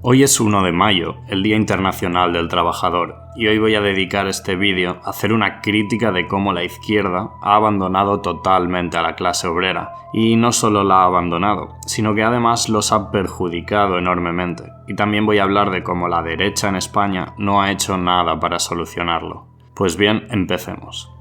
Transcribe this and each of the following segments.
Hoy es 1 de mayo, el Día Internacional del Trabajador, y hoy voy a dedicar este vídeo a hacer una crítica de cómo la izquierda ha abandonado totalmente a la clase obrera, y no solo la ha abandonado, sino que además los ha perjudicado enormemente, y también voy a hablar de cómo la derecha en España no ha hecho nada para solucionarlo. Pues bien, empecemos.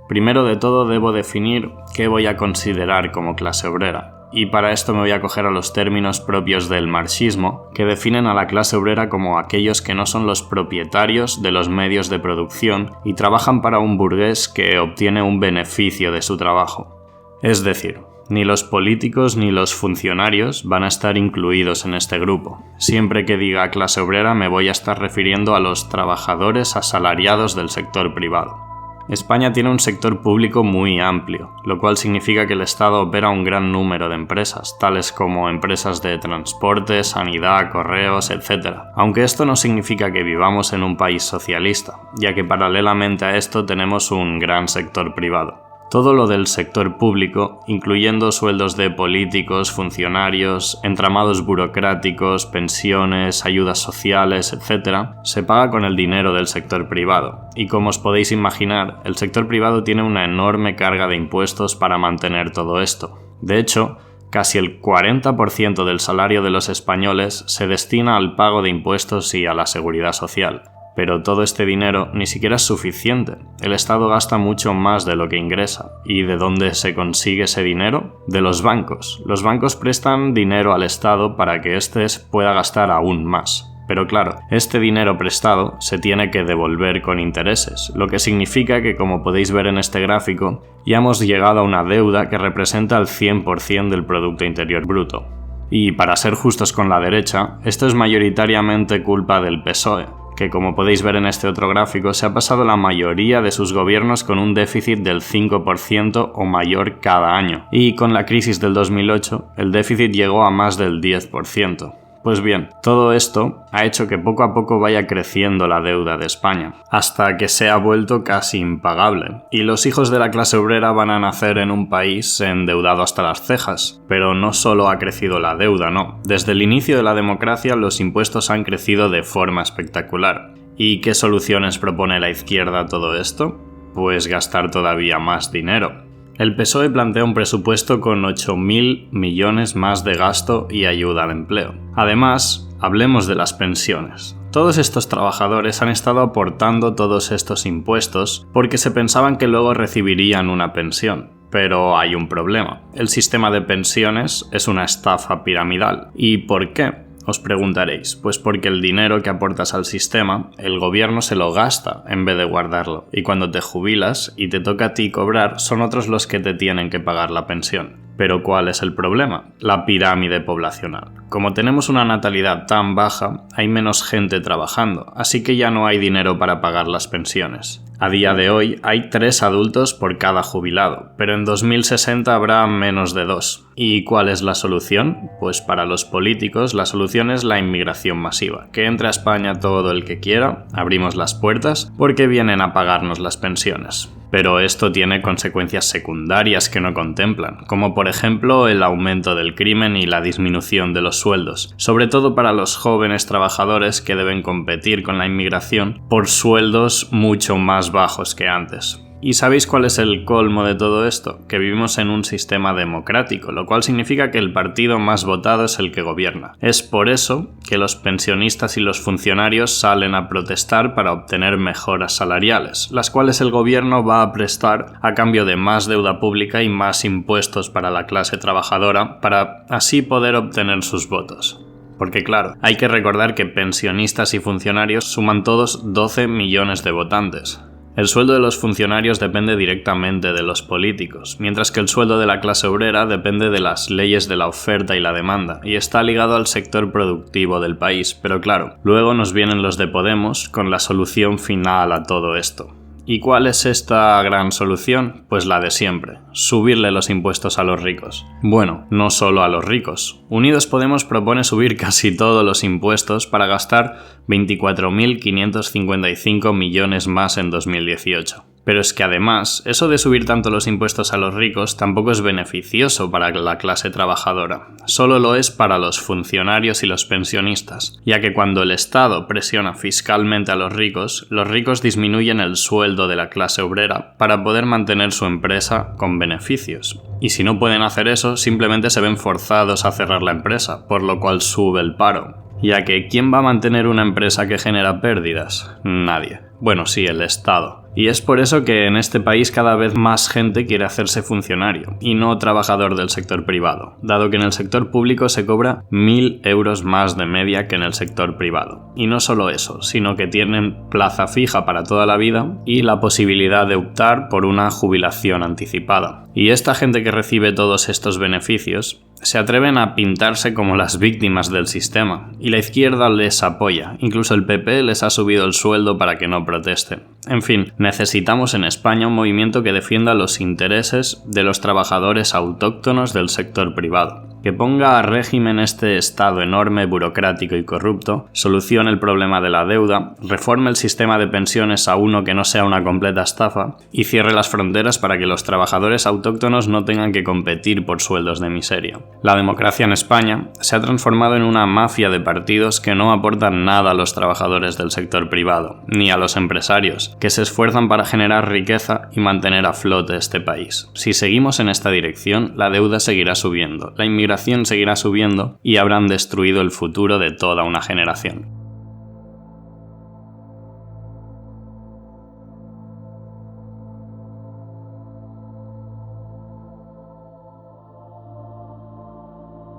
Primero de todo debo definir qué voy a considerar como clase obrera. Y para esto me voy a coger a los términos propios del marxismo, que definen a la clase obrera como aquellos que no son los propietarios de los medios de producción y trabajan para un burgués que obtiene un beneficio de su trabajo. Es decir, ni los políticos ni los funcionarios van a estar incluidos en este grupo. Siempre que diga clase obrera me voy a estar refiriendo a los trabajadores asalariados del sector privado. España tiene un sector público muy amplio, lo cual significa que el Estado opera un gran número de empresas, tales como empresas de transporte, sanidad, correos, etc. Aunque esto no significa que vivamos en un país socialista, ya que paralelamente a esto tenemos un gran sector privado. Todo lo del sector público, incluyendo sueldos de políticos, funcionarios, entramados burocráticos, pensiones, ayudas sociales, etc., se paga con el dinero del sector privado. Y como os podéis imaginar, el sector privado tiene una enorme carga de impuestos para mantener todo esto. De hecho, casi el 40% del salario de los españoles se destina al pago de impuestos y a la seguridad social. Pero todo este dinero ni siquiera es suficiente. El Estado gasta mucho más de lo que ingresa. ¿Y de dónde se consigue ese dinero? De los bancos. Los bancos prestan dinero al Estado para que éste pueda gastar aún más. Pero claro, este dinero prestado se tiene que devolver con intereses, lo que significa que, como podéis ver en este gráfico, ya hemos llegado a una deuda que representa el 100% del Producto Interior Bruto. Y para ser justos con la derecha, esto es mayoritariamente culpa del PSOE, que como podéis ver en este otro gráfico se ha pasado la mayoría de sus gobiernos con un déficit del 5% o mayor cada año, y con la crisis del 2008 el déficit llegó a más del 10%. Pues bien, todo esto ha hecho que poco a poco vaya creciendo la deuda de España, hasta que se ha vuelto casi impagable. Y los hijos de la clase obrera van a nacer en un país endeudado hasta las cejas. Pero no solo ha crecido la deuda, no. Desde el inicio de la democracia los impuestos han crecido de forma espectacular. ¿Y qué soluciones propone la izquierda a todo esto? Pues gastar todavía más dinero. El PSOE plantea un presupuesto con 8.000 millones más de gasto y ayuda al empleo. Además, hablemos de las pensiones. Todos estos trabajadores han estado aportando todos estos impuestos porque se pensaban que luego recibirían una pensión. Pero hay un problema. El sistema de pensiones es una estafa piramidal. ¿Y por qué? Os preguntaréis, pues porque el dinero que aportas al sistema, el gobierno se lo gasta en vez de guardarlo, y cuando te jubilas y te toca a ti cobrar, son otros los que te tienen que pagar la pensión. Pero ¿cuál es el problema? La pirámide poblacional. Como tenemos una natalidad tan baja, hay menos gente trabajando, así que ya no hay dinero para pagar las pensiones. A día de hoy hay 3 adultos por cada jubilado, pero en 2060 habrá menos de 2. ¿Y cuál es la solución? Pues para los políticos la solución es la inmigración masiva. Que entre a España todo el que quiera, abrimos las puertas, porque vienen a pagarnos las pensiones. Pero esto tiene consecuencias secundarias que no contemplan, como por ejemplo el aumento del crimen y la disminución de los sueldos, sobre todo para los jóvenes trabajadores que deben competir con la inmigración por sueldos mucho más bajos que antes. ¿Y sabéis cuál es el colmo de todo esto? Que vivimos en un sistema democrático, lo cual significa que el partido más votado es el que gobierna. Es por eso que los pensionistas y los funcionarios salen a protestar para obtener mejoras salariales, las cuales el gobierno va a prestar a cambio de más deuda pública y más impuestos para la clase trabajadora, para así poder obtener sus votos. Porque claro, hay que recordar que pensionistas y funcionarios suman todos 12 millones de votantes. El sueldo de los funcionarios depende directamente de los políticos, mientras que el sueldo de la clase obrera depende de las leyes de la oferta y la demanda, y está ligado al sector productivo del país. Pero claro, luego nos vienen los de Podemos con la solución final a todo esto. ¿Y cuál es esta gran solución? Pues la de siempre, subirle los impuestos a los ricos. Bueno, no solo a los ricos. Unidos Podemos propone subir casi todos los impuestos para gastar 24.555 millones más en 2018. Pero es que además, eso de subir tanto los impuestos a los ricos tampoco es beneficioso para la clase trabajadora. Solo lo es para los funcionarios y los pensionistas, ya que cuando el Estado presiona fiscalmente a los ricos disminuyen el sueldo de la clase obrera para poder mantener su empresa con beneficios. Y si no pueden hacer eso, simplemente se ven forzados a cerrar la empresa, por lo cual sube el paro. Ya que ¿quién va a mantener una empresa que genera pérdidas? Nadie. Bueno, sí, el Estado. Y es por eso que en este país cada vez más gente quiere hacerse funcionario y no trabajador del sector privado, dado que en el sector público se cobra 1.000 euros más de media que en el sector privado. Y no solo eso, sino que tienen plaza fija para toda la vida y la posibilidad de optar por una jubilación anticipada. Y esta gente que recibe todos estos beneficios se atreven a pintarse como las víctimas del sistema, y la izquierda les apoya, incluso el PP les ha subido el sueldo para que no protesten. En fin, necesitamos en España un movimiento que defienda los intereses de los trabajadores autóctonos del sector privado, que ponga a régimen este Estado enorme, burocrático y corrupto, solucione el problema de la deuda, reforme el sistema de pensiones a uno que no sea una completa estafa y cierre las fronteras para que los trabajadores autóctonos no tengan que competir por sueldos de miseria. La democracia en España se ha transformado en una mafia de partidos que no aportan nada a los trabajadores del sector privado, ni a los empresarios, que se esfuerzan para generar riqueza y mantener a flote este país. Si seguimos en esta dirección, la deuda seguirá subiendo, la inmigración seguirá subiendo y habrán destruido el futuro de toda una generación.